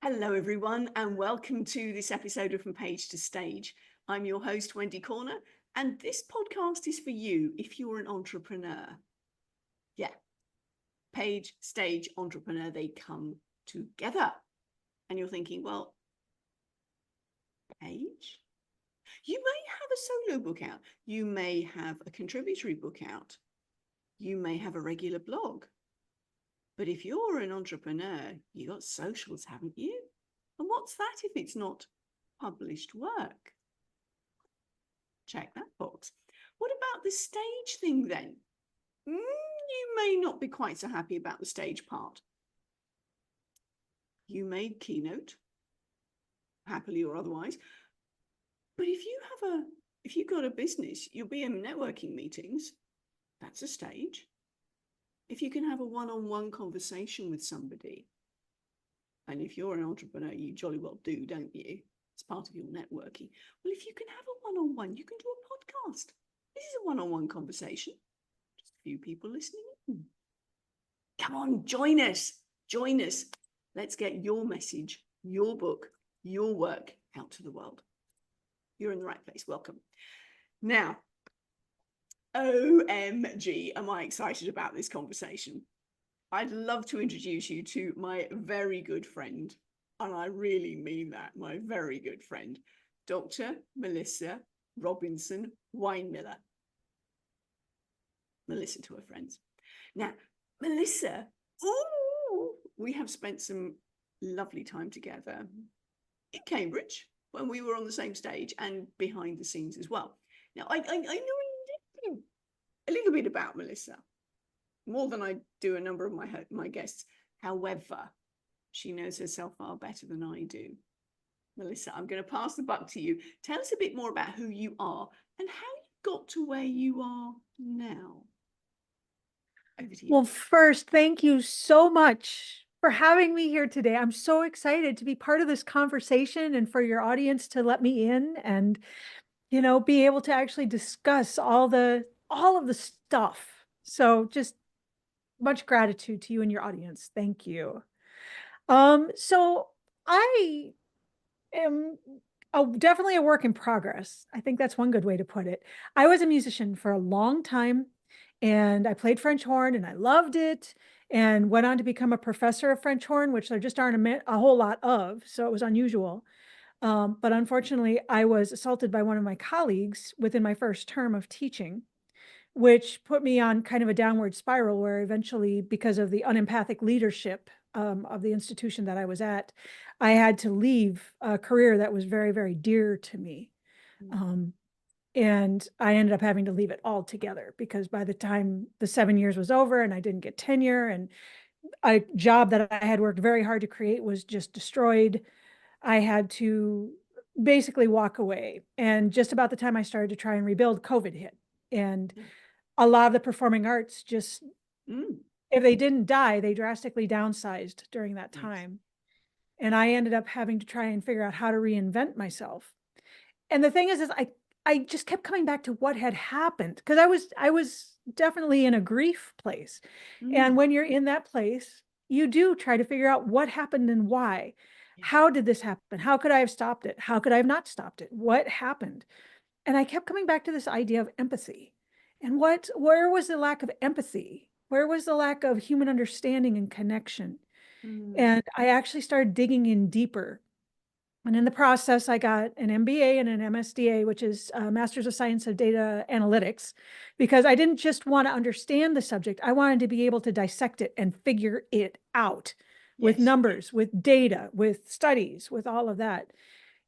Hello, everyone, and welcome to this episode of From Page to Stage. I'm your host, Wendy Corner, and this podcast is for you if you're an entrepreneur. Yeah, page, stage, entrepreneur, they come together. And you're thinking, well, page? You may have a solo book out. You may have a contributory book out. You may have a regular blog. But if you're an entrepreneur, you got socials, haven't you? And what's that if it's not published work? Check that box. What about the stage thing then? You may not be quite so happy about the stage part. You made keynote, happily or otherwise. But if you've got a business, you'll be in networking meetings. That's a stage. If you can have a one-on-one conversation with somebody, and if you're an entrepreneur, you jolly well do, don't you? It's part of your networking. Well, if you can have a one-on-one, you can do a podcast. This is a one-on-one conversation. Just a few people listening in. Come on, join us. Join us. Let's get your message, your book, your work out to the world. You're in the right place. Welcome. Now, OMG, am I excited about this conversation? I'd love to introduce you to my very good friend, and I really mean that, my very good friend, Dr. Melissa Robinson-Winemiller. Melissa to her friends. Now, Melissa, we have spent some lovely time together in Cambridge when we were on the same stage and behind the scenes as well. Now, I know a little bit about Melissa, more than I do a number of my guests. However, she knows herself far better than I do. Melissa, I'm going to pass the buck to you. Tell us a bit more about who you are and how you got to where you are now. Over to you. Well, first, thank you so much for having me here today. I'm so excited to be part of this conversation and for your audience to let me in and, be able to actually discuss all of the stuff. So just much gratitude to you and your audience. Thank you. So I am definitely a work in progress. I think that's one good way to put it. I was a musician for a long time, and I played French horn and I loved it, and went on to become a professor of French horn, which there just aren't a whole lot of. So it was unusual. But unfortunately, I was assaulted by one of my colleagues within my first term of teaching, which put me on kind of a downward spiral where eventually, because of the unempathic leadership of the institution that I was at, I had to leave a career that was very, very dear to me. And I ended up having to leave it altogether because by the time the 7 years was over and I didn't get tenure, and a job that I had worked very hard to create was just destroyed, I had to basically walk away. And just about the time I started to try and rebuild, COVID hit. And a lot of the performing arts just, if they didn't die, they drastically downsized during that time. And I ended up having to try and figure out how to reinvent myself. And the thing is I just kept coming back to what had happened, because I was definitely in a grief place. And when you're in that place, you do try to figure out what happened and why. How did this happen? How could I have stopped it? How could I have not stopped it? What happened? And I kept coming back to this idea of empathy. And where was the lack of empathy? Where was the lack of human understanding and connection? And I actually started digging in deeper. And in the process, I got an MBA and an MSDA, which is Masters of Science of Data Analytics, because I didn't just want to understand the subject. I wanted to be able to dissect it and figure it out with numbers, with data, with studies, with all of that.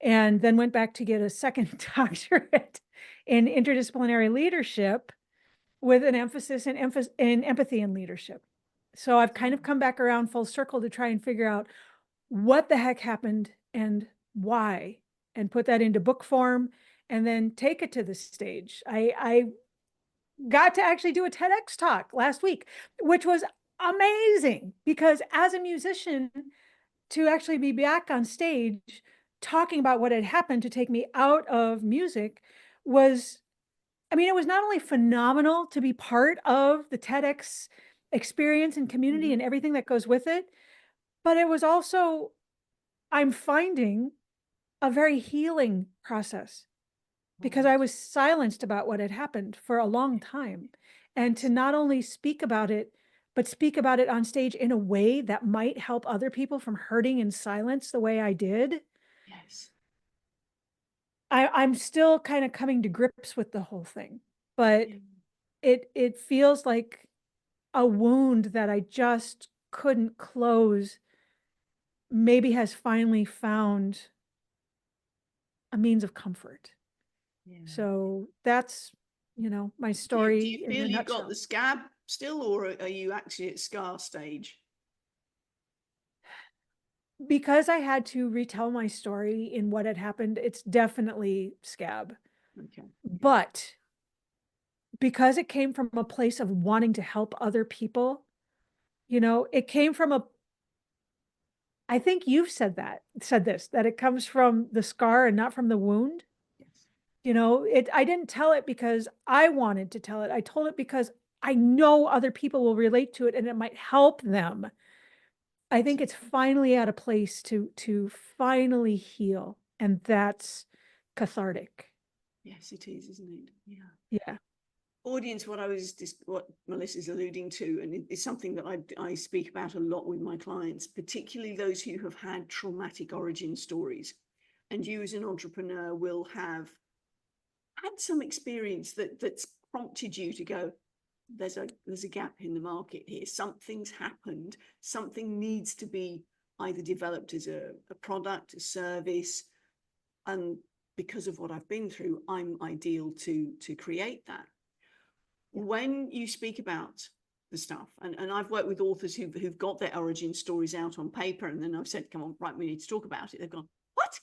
And then went back to get a second doctorate in interdisciplinary leadership with an emphasis in empathy and leadership. So I've kind of come back around full circle to try and figure out what the heck happened and why, and put that into book form and then take it to the stage. I got to actually do a TEDx talk last week, which was amazing, because as a musician, to actually be back on stage talking about what had happened to take me out of music was, it was not only phenomenal to be part of the TEDx experience and community and everything that goes with it, but it was also I'm finding a very healing process because I Right. was silenced about what had happened for a long time. And to Yes. not only speak about it, but speak about it on stage in a way that might help other people from hurting in silence the way I did. Yes. I'm still kind of coming to grips with the whole thing, but Yeah. it feels like a wound that I just couldn't close maybe has finally found a means of comfort. Yeah. So that's, my Do story you in feel a you've got nutshell. the scab still, or are you actually at scar stage? Because I had to retell my story in what had happened, it's definitely scab. Okay. Yeah. But because it came from a place of wanting to help other people, it came from I think you've said this, that it comes from the scar and not from the wound. Yes. I didn't tell it because I wanted to tell it. I told it because I know other people will relate to it and it might help them. I think it's finally at a place to finally heal, and that's cathartic. Yes, it is, isn't it? Yeah. Yeah. Audience, what Melissa's alluding to, and it's something that I speak about a lot with my clients, particularly those who have had traumatic origin stories. And you as an entrepreneur will have had some experience that's prompted you to go, there's a gap in the market here. Something's happened. Something needs to be either developed as a product, a service, and because of what I've been through, I'm ideal to create that. When you speak about the stuff, and I've worked with authors who've got their origin stories out on paper, and then I've said, come on, right, we need to talk about it. They've gone, what?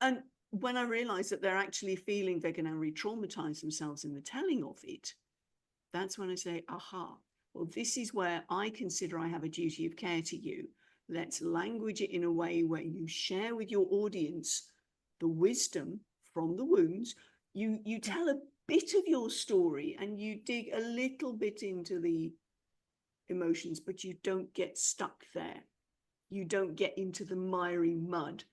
And when I realized that they're actually feeling they're going to re-traumatize themselves in the telling of it, that's when I say, aha, well, this is where I consider I have a duty of care to you. Let's language it in a way where you share with your audience the wisdom from the wounds. You tell a bit of your story and you dig a little bit into the emotions, but you don't get stuck there. You don't get into the miry mud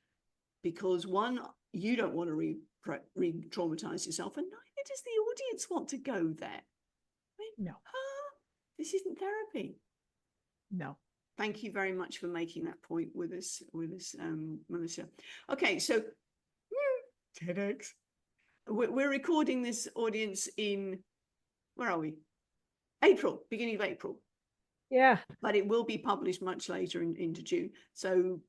because one, you don't want to re-traumatize yourself, and neither does the audience want to go there. I mean, No, this isn't therapy. no. Thank you very much for making that point with us, Melissa. Okay, so TEDx. We're recording this, audience, in, where are we? April, beginning of April. Yeah. But it will be published much later into June. So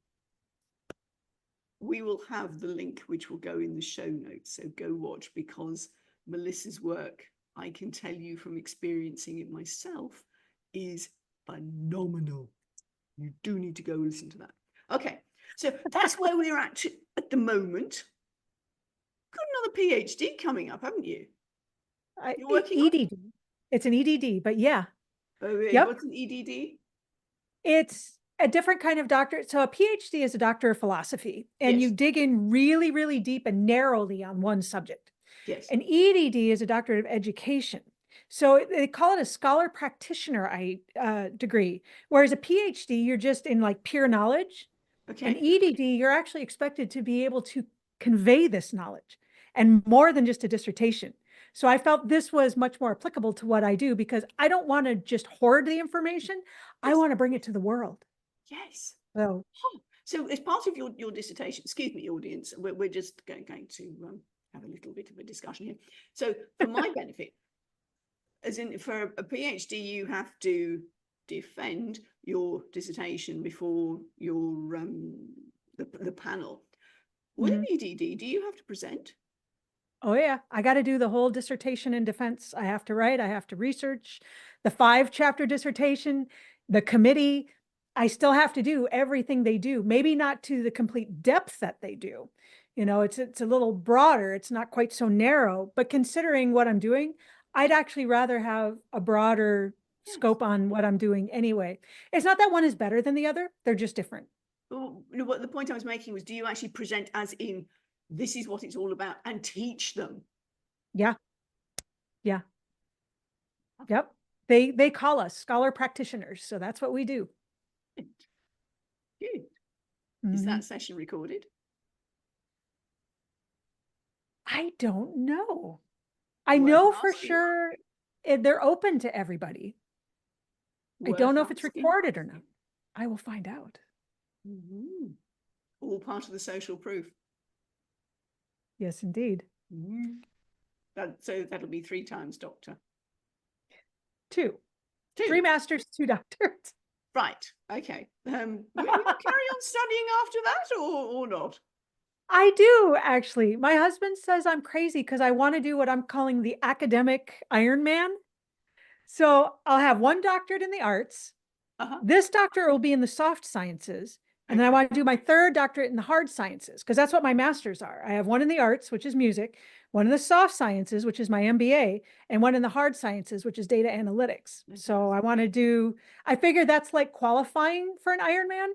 we will have the link, which will go in the show notes. So go watch, because Melissa's work, I can tell you from experiencing it myself, is phenomenal. You do need to go listen to that. Okay, so that's where we're at the moment. Got another PhD coming up, haven't you? You're working on? EDD. It's an EDD, but yeah. Oh, Yep. what's an EDD? It's a different kind of doctorate. So a PhD is a doctor of philosophy, and you Yes, dig in really, really deep and narrowly on one subject. yes. An EDD is a doctorate of education. So they call it a scholar practitioner degree, whereas a PhD, you're just in like pure knowledge. An Okay. EDD, you're actually expected to be able to convey this knowledge and more than just a dissertation. So I felt this was much more applicable to what I do because I don't want to just hoard the information. I Yes, want to bring it to the world. yes. So So as part of your dissertation, excuse me, audience, we're just going to have a little bit of a discussion here. So for my benefit, as in for a PhD, you have to defend your dissertation before your the panel. With mhm. an EDD, do you have to present? Oh yeah, I got to do the whole dissertation in defense. I have to write, I have to research the 5-chapter dissertation, the committee. I still have to do everything they do, maybe not to the complete depth that they do. It's a little broader, it's not quite so narrow, but considering what I'm doing, I'd actually rather have a broader Yes. scope on what I'm doing anyway. It's not that one is better than the other, they're just different. Well, what the point I was making was, do you actually present as in this is what it's all about and teach them? Yeah, yeah, yep. They call us scholar practitioners, so that's what we do. Is Mhm. that session recorded? I don't know. I Worth know for asking. sure they're open to everybody. I don't Worth know if it's asking. recorded or not. I will find out. Mhm. All part of the social proof. Yes, indeed. So that'll be 3 times doctor. 2. 2. 3 masters, 2 doctors. Right. Okay. Will you carry on studying after that or not? I do actually. My husband says I'm crazy because I want to do what I'm calling the academic Ironman. So I'll have 1 doctorate in the arts. Uh-huh. This doctorate will be in the soft sciences. And then I Okay. want to do my 3rd doctorate in the hard sciences, because that's what my masters are. I have 1 in the arts, which is music, 1 in the soft sciences, which is my MBA, and 1 in the hard sciences, which is data analytics. So I want to do, I figured that's like qualifying for an Ironman.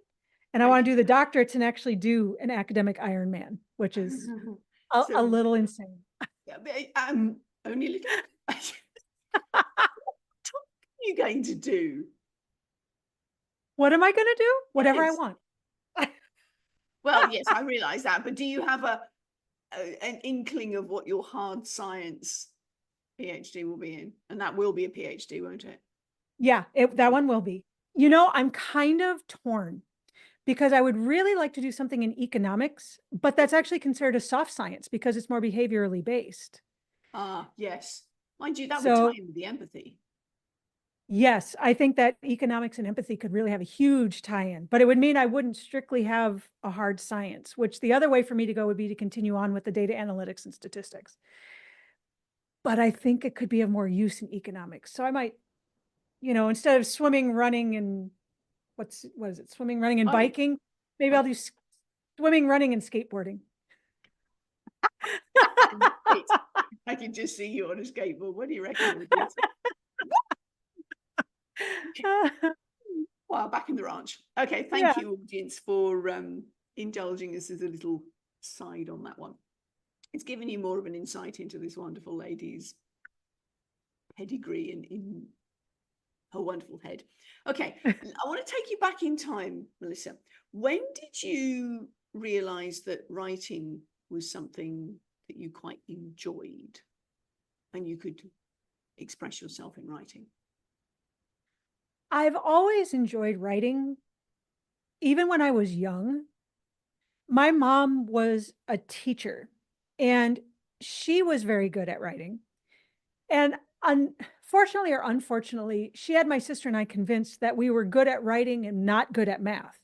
And I want to do the doctorates and actually do an academic Ironman, which is a So, little insane. only a little. What are you going to do? What am I going to do? Whatever I Yes. want. Well, yes, I realize that, but do you have an inkling of what your hard science PhD will be in? And that will be a PhD, won't it? Yeah, that one will be. You know, I'm kind of torn because I would really like to do something in economics, but that's actually considered a soft science because it's more behaviorally based. Ah, yes. Mind you, that would tie So, in with the empathy. yes, I think that economics and empathy could really have a huge tie-in, but it would mean I wouldn't strictly have a hard science, which the other way for me to go would be to continue on with the data analytics and statistics. But I think it could be of more use in economics. So I might, instead of swimming, running, and what is it? Swimming, running, and Oh, yeah. biking. Maybe I'll Okay. do swimming, running, and skateboarding. Wait, I can just see you on a skateboard. What do you reckon you'll do? Well, back in the ranch. Okay, Yeah. thank you, audience, for indulging us as a little side on that one. It's given you more of an insight into this wonderful lady's pedigree in her wonderful head. Okay, I want to take you back in time, Melissa. When did you realize that writing was something that you quite enjoyed and you could express yourself in writing? I've always enjoyed writing, even when I was young. My mom was a teacher and she was very good at writing. And unfortunately or unfortunately, she had my sister and I convinced that we were good at writing and not good at math.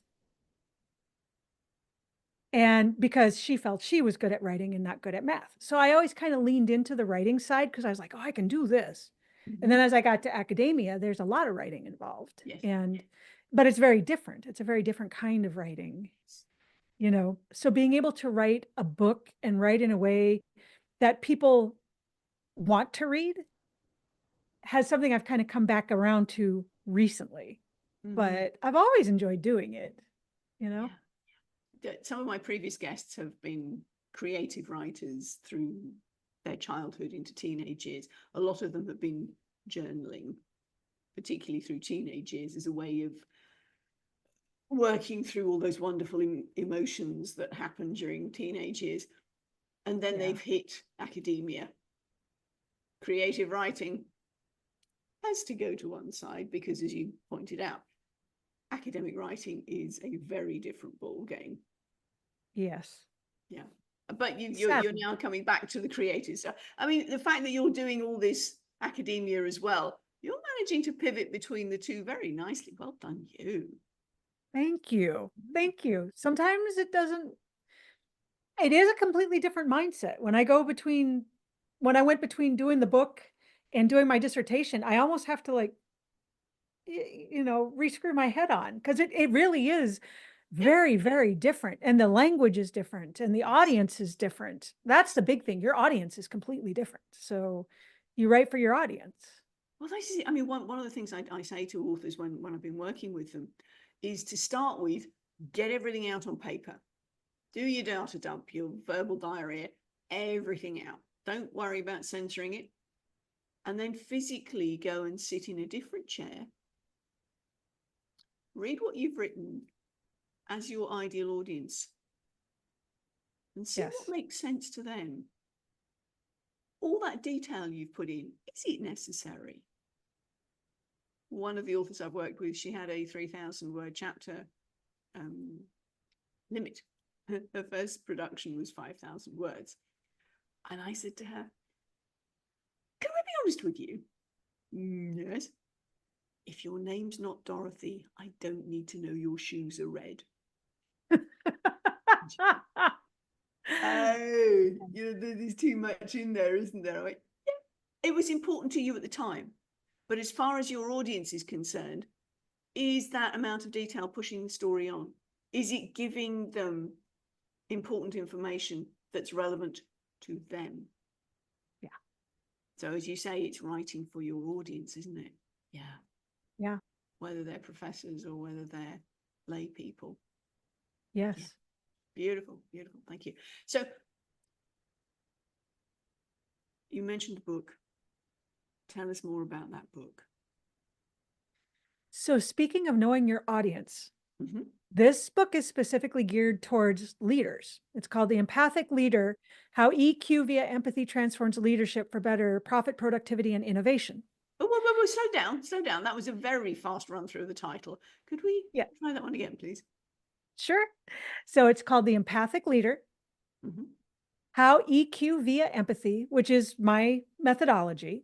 And because she felt she was good at writing and not good at math. So I always kind of leaned into the writing side because I was like, oh, I can do this. And then as I got to academia, there's a lot of writing involved. Yes. But it's very different. It's a very different kind of writing, So being able to write a book and write in a way that people want to read has something I've kind of come back around to recently. But I've always enjoyed doing it, Yeah. Some of my previous guests have been creative writers through their childhood into teenage years. A lot of them have been journaling, particularly through teenage years, as a way of working through all those wonderful emotions that happen during teenage years. And then they've hit academia. Creative writing has to go to one side because, as you pointed out, academic writing is a very different ball game. Yes. Yeah. But you're now coming back to the creative stuff. I mean, the fact that you're doing all this academia as well, you're managing to pivot between the two very nicely. Well done, you. Thank you. Thank you. Sometimes it is a completely different mindset. When I went between doing the book and doing my dissertation, I almost have to rescrew my head on because it really is very, very different. And the language is different and the audience is different. That's the big thing. Your audience is completely different. So you write for your audience. Well, I mean, one of the things I say to authors when I've been working with them is to start with, get everything out on paper. Do your data dump, your verbal diarrhea, everything out. Don't worry about censoring it. And then physically go and sit in a different chair. Read what you've written as your ideal audience and see Yes. what makes sense to them. All that detail you've put in, is it necessary? One of the authors I've worked with, she had a 3,000 word chapter limit. Her first production was 5,000 words. And I said to her, can I be honest with you? Yes. If your name's not Dorothy, I don't need to know your shoes are red. Oh, there's too much in there, isn't there? I went, yeah. It was important to you at the time. But as far as your audience is concerned, is that amount of detail pushing the story on? Is it giving them important information that's relevant to them? Yeah. So as you say, it's writing for your audience, isn't it? Yeah. Yeah. Whether they're professors or whether they're lay people. Yes. Yeah. Beautiful, beautiful. Thank you. So you mentioned the book. Tell us more about that book. So speaking of knowing your audience, this book is specifically geared towards leaders. It's called The Empathic Leader, How EQ via Empathy Transforms Leadership for Better Profit, Productivity, and Innovation. Oh, whoa, slow down. That was a very fast run through the title. Could we try that one again, please? Sure. So it's called The Empathic Leader, How EQ via Empathy, which is my methodology,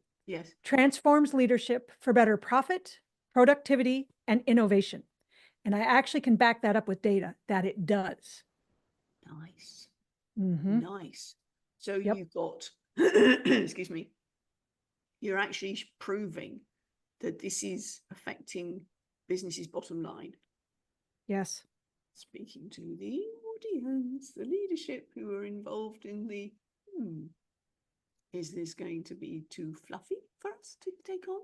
transforms leadership for better profit, productivity, and innovation. And I actually can back that up with data that it does. Nice. Nice. So you've got, excuse me, you're actually proving that this is affecting business's bottom line. Yes. Speaking to the audience, the leadership who are involved in the, is this going to be too fluffy for us to take on?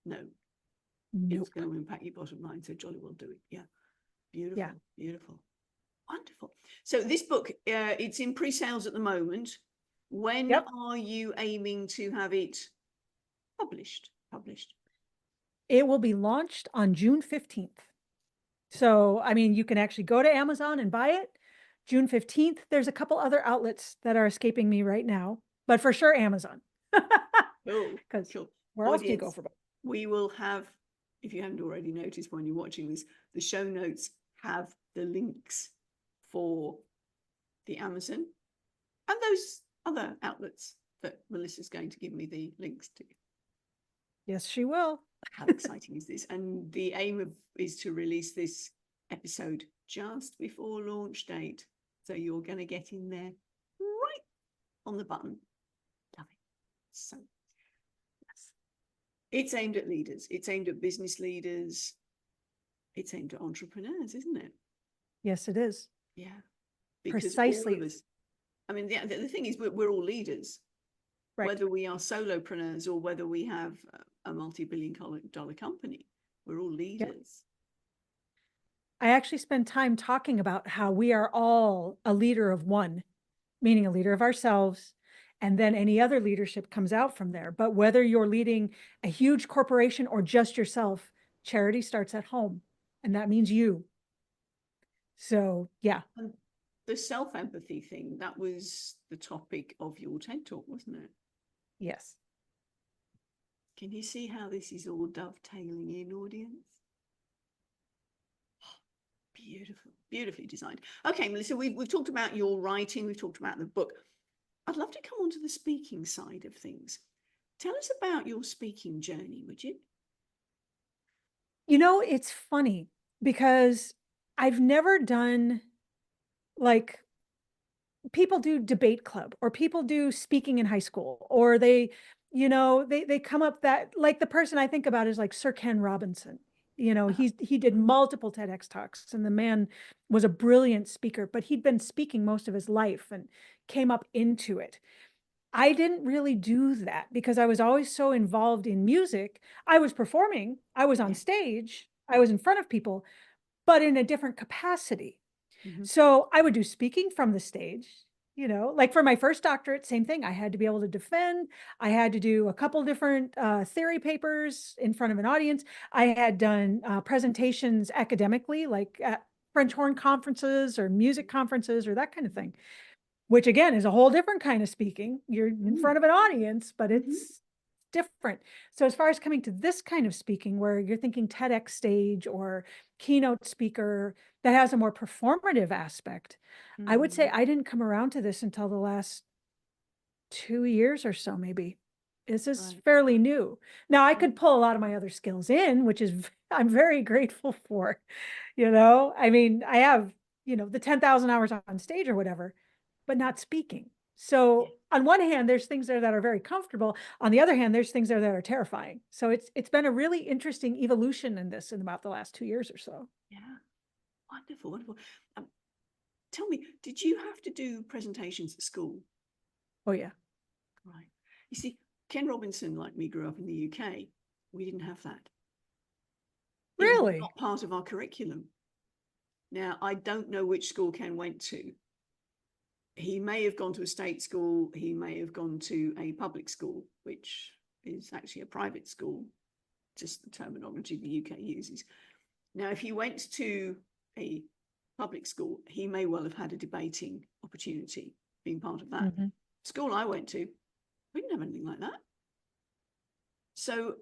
No. Nope. It's going to impact your bottom line, so jolly well do it. Yeah. Beautiful. Yeah. Beautiful. Wonderful. So this book, it's in pre-sales at the moment. When are you aiming to have it published? It will be launched on June 15th. So, I mean, you can actually go to Amazon and buy it. June 15th, there's a couple other outlets that are escaping me right now, but for sure Amazon. Because where else do you go for books? We will have, if you haven't already noticed when you're watching this, the show notes have the links for the Amazon and those other outlets that Melissa's going to give me the links to. Yes, she will. How exciting is this? And the aim is to release this episode just before launch date. So you're going to get in there right on the button. Love it. So, yes. It's aimed at leaders. It's aimed at business leaders. It's aimed at entrepreneurs, isn't it? Yes, it is. Yeah. Because precisely. all of us, I mean, the thing is, we're all leaders. Right. Whether we are solopreneurs or whether we have a multi-billion-dollar company, we're all leaders. Yep. I actually spend time talking about how we are all a leader of one, meaning a leader of ourselves, and then any other leadership comes out from there. But whether you're leading a huge corporation or just yourself, charity starts at home, and that means you. So, yeah. And the self-empathy thing, that was the topic of your TED Talk, wasn't it? Yes. Can you see how this is all dovetailing in, audience? Beautiful, beautifully designed. Okay, Melissa, we've talked about your writing, we've talked about the book. I'd love to come on to the speaking side of things. Tell us about your speaking journey, would you? You know, it's funny because I've never done, like, people do debate club or people do speaking in high school, or they, you know, they come up that, like, the person I think about is like Sir Ken Robinson. You know, he did multiple TEDx talks, and the man was a brilliant speaker, but he'd been speaking most of his life and came up into it. I didn't really do that because I was always so involved in music. I was performing, I was on stage, I was in front of people, but in a different capacity. So I would do speaking from the stage, you know, like for my first doctorate, same thing. I had to be able to defend. I had to do a couple different theory papers in front of an audience. I had done presentations academically, like at French horn conferences or music conferences or that kind of thing, which again is a whole different kind of speaking. You're in front of an audience, but it's different. So as far as coming to this kind of speaking, where you're thinking TEDx stage or keynote speaker that has a more performative aspect, I would say I didn't come around to this until the last 2 years or so, maybe. This is fairly new. Now I could pull a lot of my other skills in, which is I'm very grateful for, I mean, I have, the 10,000 hours on stage or whatever, but not speaking. So on one hand, there's things there that are very comfortable. On the other hand, there's things there that are terrifying. So it's been a really interesting evolution in this in about the last 2 years or so. Yeah. Wonderful, wonderful. Tell me, did you have to do presentations at school? Oh, yeah. Right. You see, Ken Robinson, like me, grew up in the UK. We didn't have that. Really? It was not part of our curriculum. Now, I don't know which school Ken went to. He may have gone to a state school. He may have gone to a public school, which is actually a private school, just the terminology the UK uses. Now, if he went to a public school, he may well have had a debating opportunity being part of that. School I went to, we didn't have anything like that. So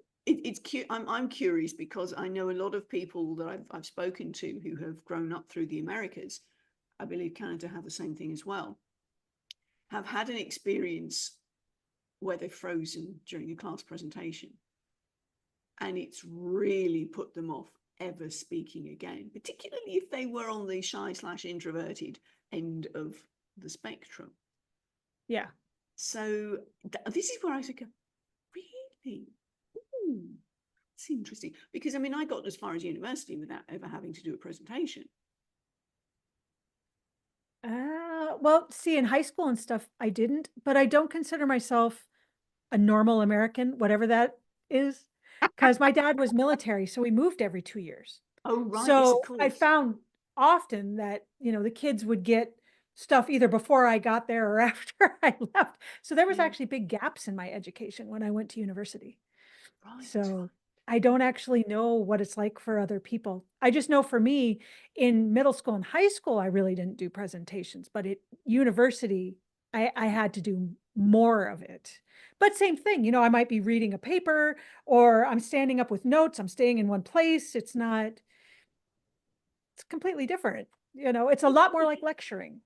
I'm curious because I know a lot of people that I've spoken to who have grown up through the Americas. I believe Canada have the same thing as well. Have had an experience where they're frozen during a class presentation, and it's really put them off ever speaking again, particularly if they were on the shy/introverted end of the spectrum. Yeah. So this is where I think, really? Ooh, that's interesting. Because I mean, I got as far as university without ever having to do a presentation. Well, see, in high school and stuff, I didn't, but I don't consider myself a normal American, whatever that is, because my dad was military, so we moved every 2 years. Oh, right. So Yes, of course. I found often that, the kids would get stuff either before I got there or after I left. So there was actually big gaps in my education when I went to university. Right. So I don't actually know what it's like for other people. I just know for me in middle school and high school, I really didn't do presentations, but at university, I had to do more of it. But same thing, I might be reading a paper or I'm standing up with notes. I'm staying in one place. It's completely different. It's a lot more like lecturing.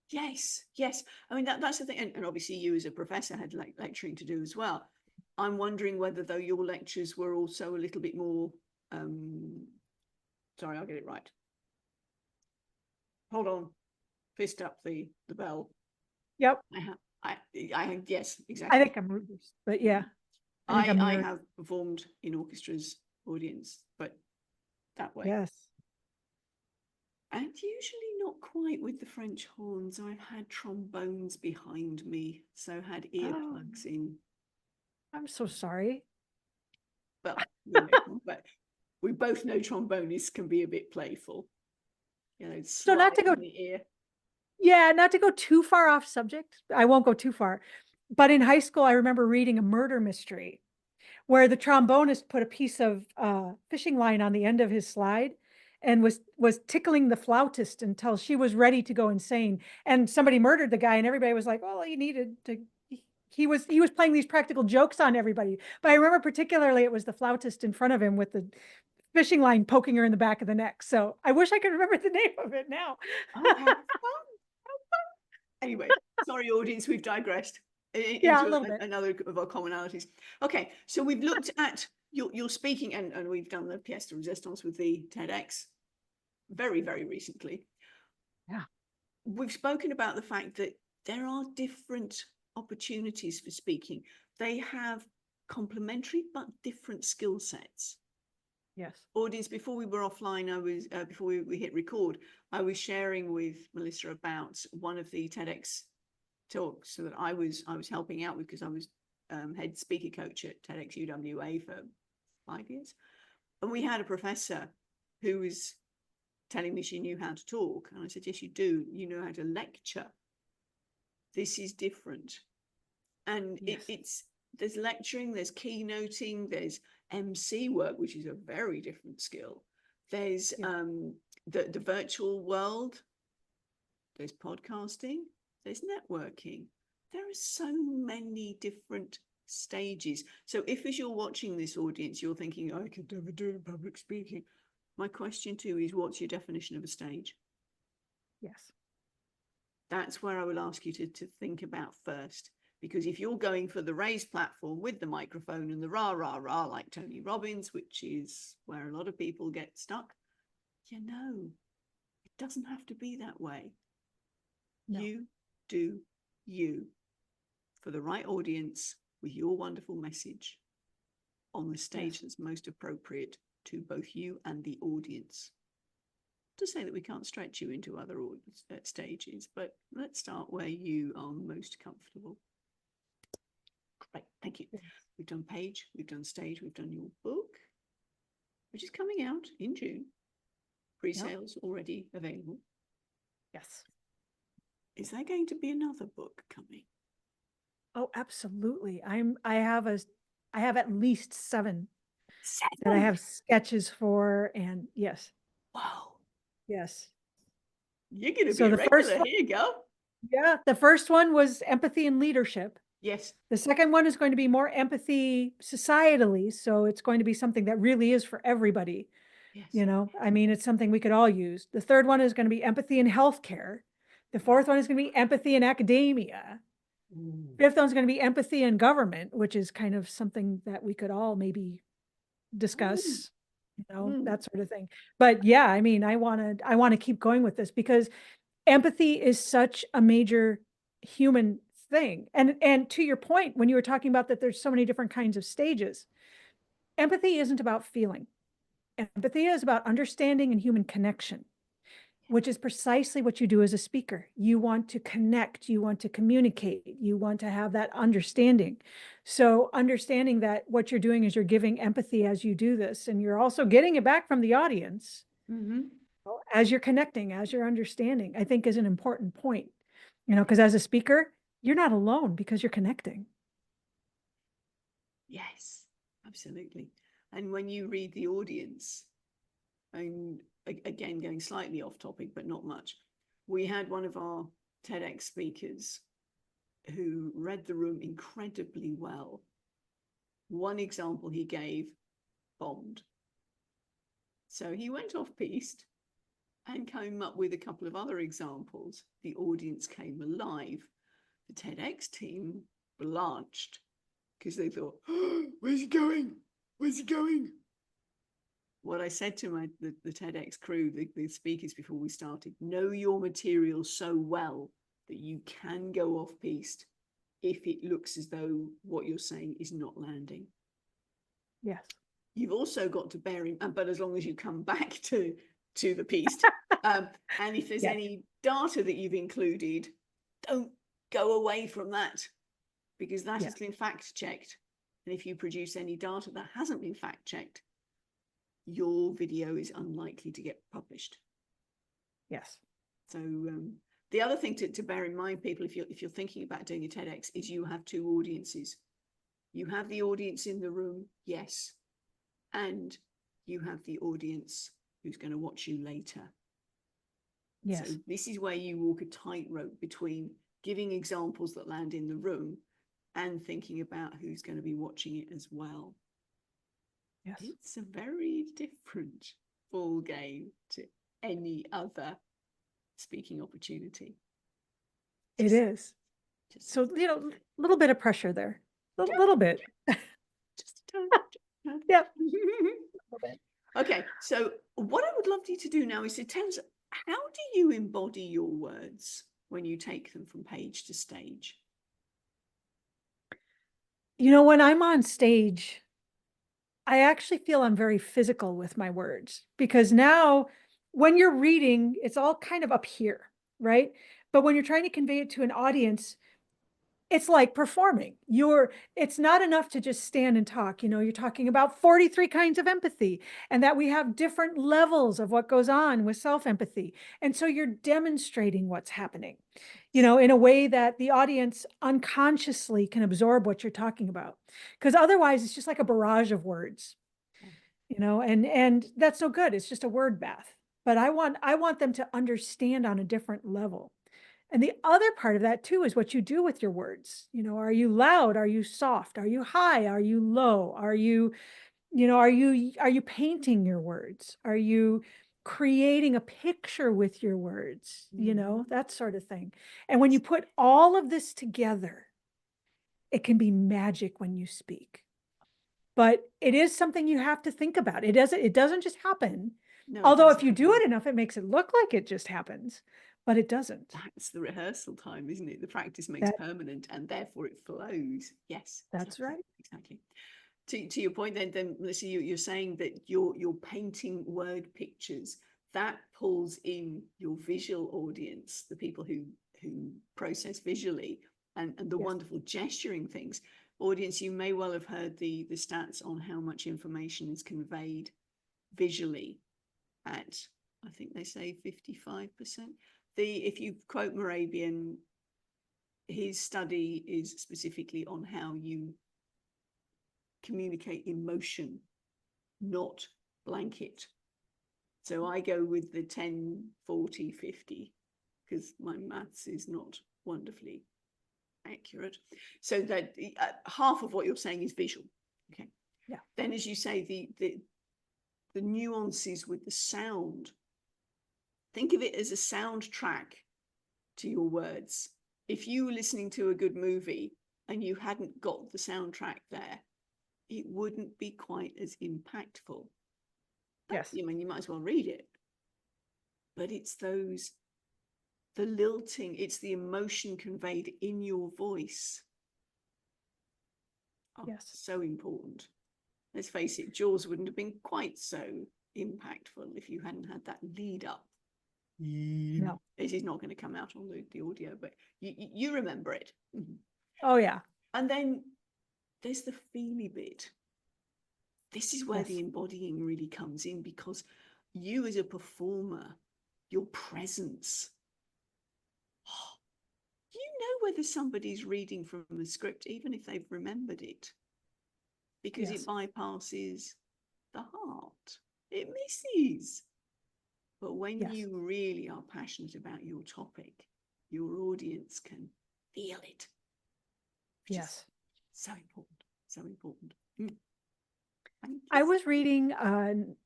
Yes, yes. I mean, that's the thing. And obviously you as a professor had lecturing to do as well. I'm wondering whether, though, your lectures were also a little bit more, sorry, I'll get it right. Hold on. Fist up the bell. Yep. Yes, exactly. I think I'm rude, but yeah. I have performed in orchestra's audience, but that way. Yes. And usually not quite with the French horns. I've had trombones behind me, so had earplugs in. I'm so sorry. Well, but we both know trombonists can be a bit playful. So not to go in the ear. Yeah, not to go too far off subject. I won't go too far. But in high school, I remember reading a murder mystery where the trombonist put a piece of fishing line on the end of his slide and was tickling the flautist until she was ready to go insane. And somebody murdered the guy, and everybody was like, "Well, he needed to." He was playing these practical jokes on everybody. But I remember particularly it was the flautist in front of him with the fishing line poking her in the back of the neck. So I wish I could remember the name of it now. Oh, how fun. Anyway, sorry, audience, we've digressed into another of our commonalities. Okay, so we've looked at your speaking, and we've done the pièce de résistance with the TEDx very, very recently. Yeah. We've spoken about the fact that there are different opportunities for speaking. They have complementary but different skill sets. Yes. Audience, before we were offline, I was before we hit record, I was sharing with Melissa about one of the TEDx talks that I was helping out with, because I was head speaker coach at TEDx UWA for 5 years, and we had a professor who was telling me she knew how to talk, and I said, yes, you do. You know how to lecture. This is different, and yes. There's lecturing, there's keynoting, there's MC work, which is a very different skill. There's the virtual world, there's podcasting, there's networking. There are so many different stages. So if, as you're watching this audience, you're thinking, I could never do public speaking, my question to you is, what's your definition of a stage? Yes. That's where I will ask you to think about first. Because if you're going for the raised platform with the microphone and the rah, rah, rah, like Tony Robbins, which is where a lot of people get stuck, it doesn't have to be that way. No. You do you for the right audience with your wonderful message on the stage that's most appropriate to both you and the audience. To say that we can't stretch you into other stages, but let's start where you are most comfortable. Great, thank you. We've done page, we've done stage, we've done your book, which is coming out in June. Pre-sales already available. Yes. Is there going to be another book coming? Oh, absolutely. I have at least seven that I have sketches for, and yes. Wow. Yes. You're going to be a regular. Here you go. Yeah. The first one was empathy and leadership. Yes. The second one is going to be more empathy societally. So it's going to be something that really is for everybody. Yes. You know, I mean, it's something we could all use. The third one is going to be empathy in healthcare. The fourth one is going to be empathy in academia. Fifth one's going to be empathy in government, which is kind of something that we could all maybe discuss, you know, that sort of thing. But yeah, I mean, I want to keep going with this because empathy is such a major human thing. And to your point, when you were talking about that there's so many different kinds of stages, empathy isn't about feeling. Empathy is about understanding and human connection, which is precisely what you do as a speaker. You want to connect, you want to communicate, you want to have that understanding. So understanding that what you're doing is you're giving empathy as you do this, and you're also getting it back from the audience as you're connecting, as you're understanding, I think is an important point, you know, because as a speaker, you're not alone because you're connecting. Yes, absolutely. And when you read the audience, and again, going slightly off topic, but not much, we had one of our TEDx speakers who read the room incredibly well. One example he gave bombed. So he went off-piste and came up with a couple of other examples. The audience came alive. The TEDx team blanched because they thought, oh, where's he going? Where's he going? What I said to the TEDx crew, the speakers before we started, know your material so well that you can go off-piste if it looks as though what you're saying is not landing. Yes. You've also got to bear in, but as long as you come back to the piste, and if there's any data that you've included, don't go away from that, because that has been fact-checked. And if you produce any data that hasn't been fact-checked, your video is unlikely to get published. Yes. So the other thing to bear in mind, people, if you're thinking about doing a TEDx, is you have two audiences. You have the audience in the room, yes, and you have the audience who's going to watch you later. Yes. So this is where you walk a tightrope between giving examples that land in the room and thinking about who's going to be watching it as well. Yes. It's a very different ball game to any other speaking opportunity. It is. So, you know, a little bit of pressure there. A little bit. Just a tiny. Yeah. Okay, so what I would love you to do now is to tell us, how do you embody your words when you take them from page to stage? You know, when I'm on stage, I actually feel I'm very physical with my words, because now when you're reading, it's all kind of up here, right? But when you're trying to convey it to an audience, it's like performing. It's not enough to just stand and talk. You know, you're talking about 43 kinds of empathy, and that we have different levels of what goes on with self-empathy. And so you're demonstrating what's happening, you know, in a way that the audience unconsciously can absorb what you're talking about. Because otherwise it's just like a barrage of words, you know, and that's no good. It's just a word bath. but I want them to understand on a different level. And the other part of that too is what you do with your words. You know, are you loud? Are you soft? Are you high? Are you low? Are you, are you painting your words? Are you creating a picture with your words? That sort of thing. And when you put all of this together, it can be magic when you speak. But it is something you have to think about. It doesn't just happen. No, it Although if doesn't you do happen. it enough, it makes it look like it just happens, but it doesn't. That's the rehearsal time, isn't it? The practice makes That permanent, and therefore it flows. Yes, that's right. exactly. To your point, then Melissa, you're saying that you're painting word pictures that pulls in your visual audience, the people who process visually, and the Yes. wonderful gesturing things. Audience, you may well have heard the stats on how much information is conveyed visually at, I think they say 55%. If you quote Morabian, his study is specifically on how you communicate emotion, not blanket. So I go with the 10, 40, 50, because my maths is not wonderfully accurate. So that half of what you're saying is visual. Okay. Yeah. Then, as you say, the nuances with the sound. Think of it as a soundtrack to your words. If you were listening to a good movie and you hadn't got the soundtrack there, it wouldn't be quite as impactful. Yes. I mean, you might as well read it. But it's the lilting, it's the emotion conveyed in your voice. Oh, yes. So important. Let's face it, Jaws wouldn't have been quite so impactful if you hadn't had that lead up. No. This is not going to come out on the audio, but you remember it. Oh, yeah. And then there's the feely bit. This is where Yes. the embodying really comes in, because you as a performer, your presence, you know whether somebody's reading from a script, even if they've remembered it, because Yes. it bypasses the heart. It misses. But when Yes. you really are passionate about your topic, your audience can feel it. Yes. So important. So important. I was reading an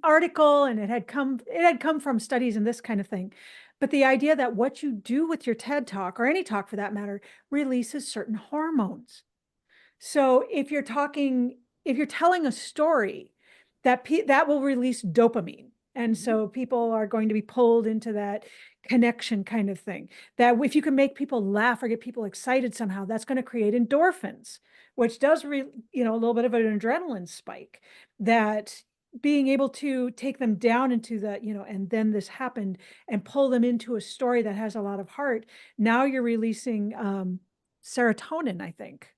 article, and it had come from studies and this kind of thing. But the idea that what you do with your TED Talk, or any talk for that matter, releases certain hormones. So if you're telling a story, that will release dopamine. And so people are going to be pulled into that connection kind of thing. That if you can make people laugh or get people excited somehow, that's going to create endorphins, which does a little bit of an adrenaline spike. That being able to take them down into the, and then this happened, and pull them into a story that has a lot of heart. Now you're releasing serotonin, I think.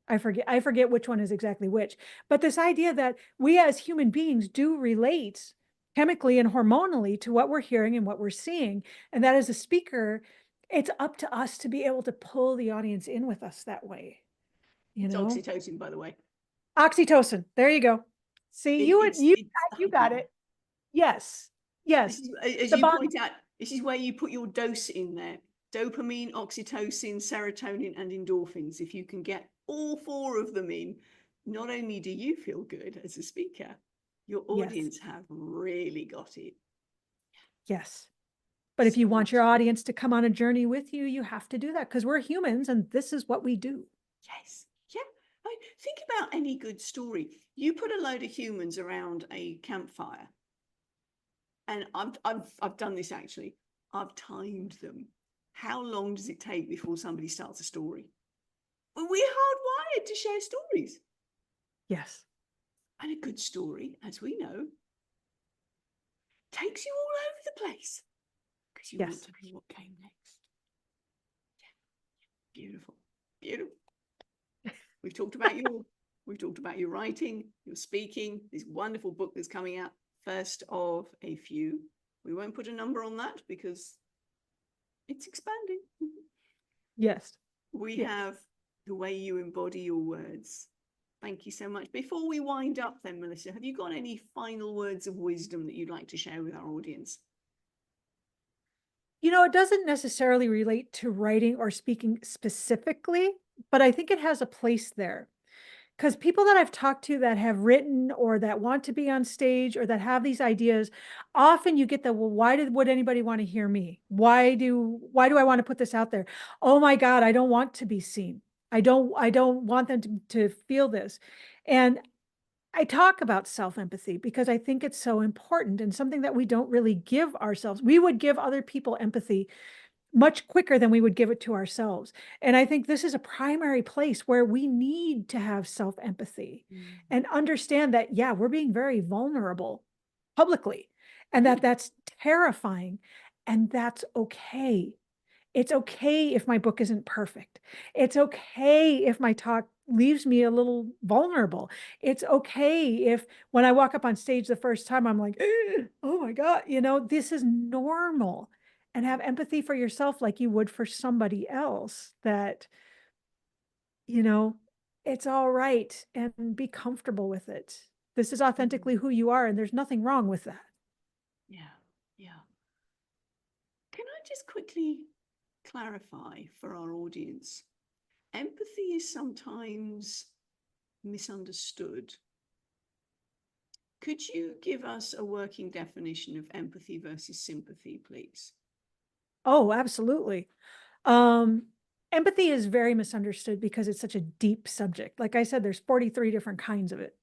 I forget which one is exactly which, but this idea that we as human beings do relate chemically and hormonally to what we're hearing and what we're seeing. And that as a speaker, it's up to us to be able to pull the audience in with us that way. It's oxytocin, by the way. Oxytocin. There you go. See, you got it. Yes. Yes. As you point out, this is where you put your dose in there. Dopamine, oxytocin, serotonin, and endorphins. If you can get all four of them in, not only do you feel good as a speaker, your audience have really got it. Yes. But if you want your audience to come on a journey with you, you have to do that, because we're humans and this is what we do. Yes. Yeah. I mean, think about any good story. You put a load of humans around a campfire, and I've done this actually. I've timed them. How long does it take before somebody starts a story? Well, we're hardwired to share stories. Yes. And a good story, as we know, takes you all over the place, because you want to know what came next. Yeah. Beautiful. Beautiful. We've talked about your writing, your speaking, this wonderful book that's coming out, first of a few. We won't put a number on that because it's expanding. Yes. We have the way you embody your words, Thank you so much. Before we wind up then, Melissa, have you got any final words of wisdom that you'd like to share with our audience? You know, it doesn't necessarily relate to writing or speaking specifically, but I think it has a place there. Because people that I've talked to that have written or that want to be on stage or that have these ideas, often you get the, well, would anybody want to hear me? Why do I want to put this out there? Oh my God, I don't want to be seen. I don't want them to feel this. And I talk about self-empathy because I think it's so important and something that we don't really give ourselves. We would give other people empathy much quicker than we would give it to ourselves. And I think this is a primary place where we need to have self-empathy and understand that, yeah, we're being very vulnerable publicly and that that's terrifying and that's okay. It's okay if my book isn't perfect. It's okay if my talk leaves me a little vulnerable. It's okay if when I walk up on stage the first time, I'm like, oh my God, you know, this is normal. And have empathy for yourself like you would for somebody else, that, you know, it's all right, and be comfortable with it. This is authentically who you are, and there's nothing wrong with that. Yeah, yeah. Can I just quickly clarify for our audience? Empathy is sometimes misunderstood. Could you give us a working definition of empathy versus sympathy, please? Oh, absolutely. Empathy is very misunderstood because it's such a deep subject. Like I said, there's 43 different kinds of it.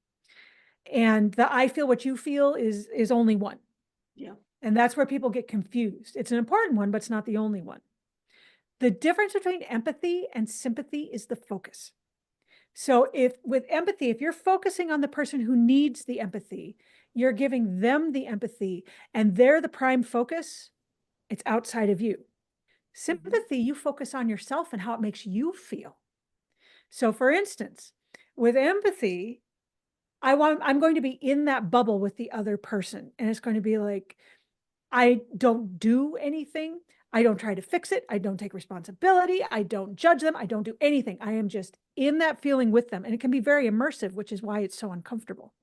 And the I feel what you feel is only one. Yeah. And that's where people get confused. It's an important one, but it's not the only one. The difference between empathy and sympathy is the focus. So if with empathy, if you're focusing on the person who needs the empathy, you're giving them the empathy and they're the prime focus, it's outside of you. Sympathy, you focus on yourself and how it makes you feel. So for instance, with empathy, I'm going to be in that bubble with the other person. And it's going to be like, I don't do anything. I don't try to fix it. I don't take responsibility. I don't judge them. I don't do anything. I am just in that feeling with them. And it can be very immersive, which is why it's so uncomfortable.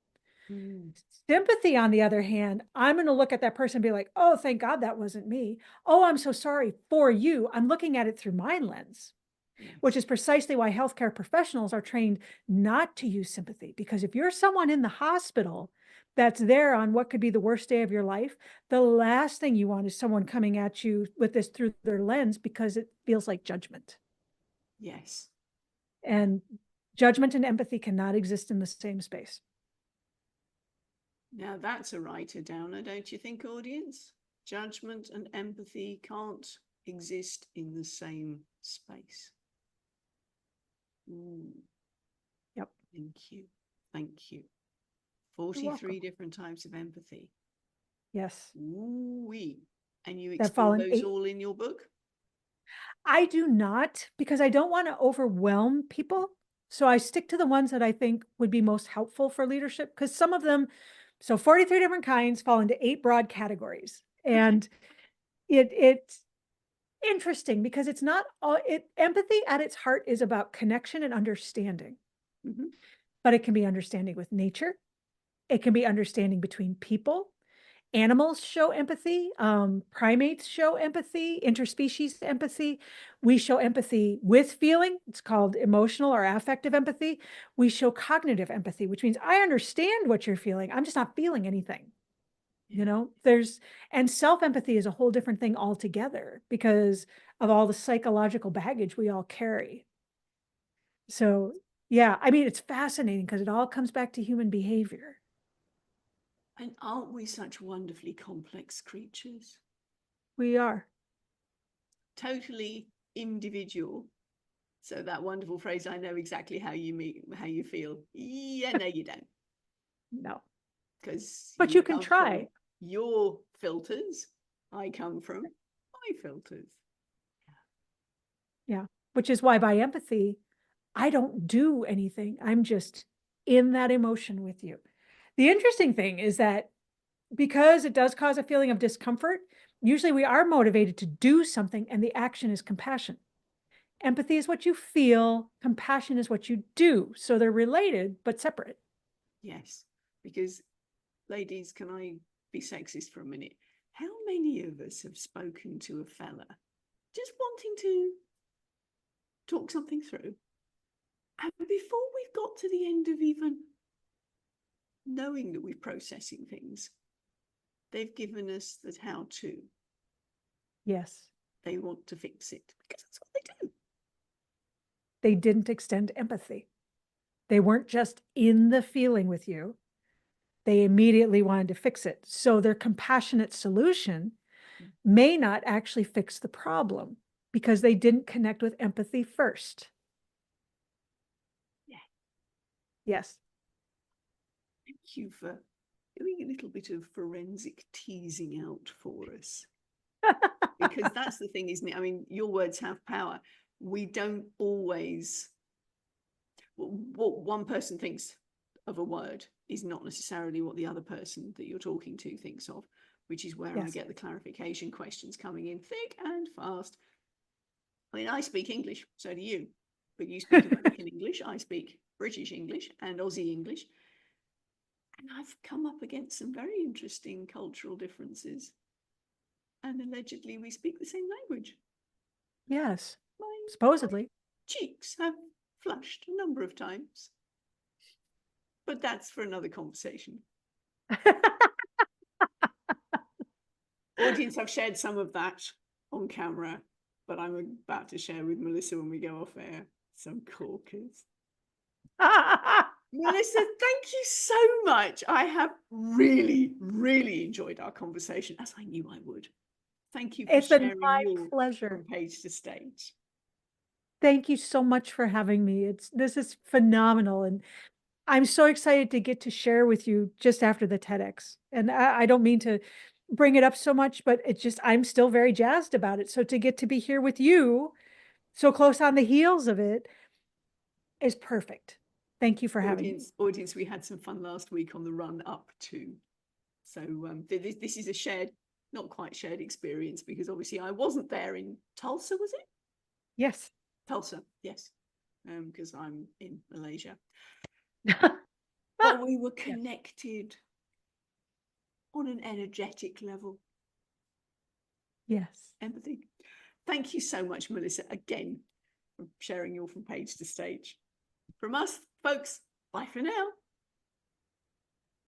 Sympathy, on the other hand, I'm going to look at that person and be like, oh, thank God that wasn't me. Oh, I'm so sorry for you. I'm looking at it through my lens, which is precisely why healthcare professionals are trained not to use sympathy. Because if you're someone in the hospital that's there on what could be the worst day of your life, the last thing you want is someone coming at you with this through their lens, because it feels like judgment. Yes. And judgment and empathy cannot exist in the same space. Now that's a writer downer, don't you think, audience? Judgment and empathy can't exist in the same space. Yep. Thank you. Thank you. 43 different types of empathy. Yes. Ooh-wee. And you explore those all in your book? I do not, because I don't want to overwhelm people. So I stick to the ones that I think would be most helpful for leadership, because some of them, so 43 different kinds fall into 8 broad categories. And it's interesting because it's not all empathy at its heart is about connection and understanding. But it can be understanding with nature. It can be understanding between people. Animals show empathy. Primates show empathy, interspecies empathy. We show empathy with feeling. It's called emotional or affective empathy. We show cognitive empathy, which means I understand what you're feeling. I'm just not feeling anything. You know, and self-empathy is a whole different thing altogether because of all the psychological baggage we all carry. So, yeah, I mean, it's fascinating because it all comes back to human behavior. And aren't we such wonderfully complex creatures? We are. Totally individual. So that wonderful phrase, I know exactly how you feel. Yeah, no, you don't. No. But you can try. Your filters. I come from my filters. Yeah. Which is why by empathy, I don't do anything. I'm just in that emotion with you. The interesting thing is that because it does cause a feeling of discomfort, usually we are motivated to do something, and the action is compassion. Empathy is what you feel. Compassion is what you do. So they're related, but separate. Yes, because ladies, can I be sexist for a minute? How many of us have spoken to a fella just wanting to talk something through, and before we've got to the end of even knowing that we're processing things, they've given us the how-to. Yes. They want to fix it because that's what they do. They didn't extend empathy. They weren't just in the feeling with you. They immediately wanted to fix it. So their compassionate solution may not actually fix the problem because they didn't connect with empathy first. Yeah. Yes. Thank you for doing a little bit of forensic teasing out for us. Because that's the thing, isn't it? I mean, your words have power. We don't always, what one person thinks of a word is not necessarily what the other person that you're talking to thinks of, which is where I get the clarification questions coming in thick and fast. I mean, I speak English, so do you, but you speak American English, I speak British English and Aussie English. And I've come up against some very interesting cultural differences. And allegedly we speak the same language. Yes. My supposedly. cheeks have flushed a number of times. But that's for another conversation. Audience, I've shared some of that on camera, but I'm about to share with Melissa when we go off air some corkers. Melissa, thank you so much. I have really, really enjoyed our conversation, as I knew I would. Thank you for sharing your pleasure. From Page to Stage. Thank you so much for having me. This is phenomenal. And I'm so excited to get to share with you just after the TEDx. And I don't mean to bring it up so much, but I'm still very jazzed about it. So to get to be here with you so close on the heels of it is perfect. Thank you for having me. Audience, we had some fun last week on the run up to. So this is a shared, not quite shared experience, because obviously I wasn't there in Tulsa, was it? Yes. Tulsa, yes, because I'm in Malaysia. But we were connected on an energetic level. Yes. Empathy. Thank you so much, Melissa, again, for sharing your From Page to Stage. From us, folks, bye for now.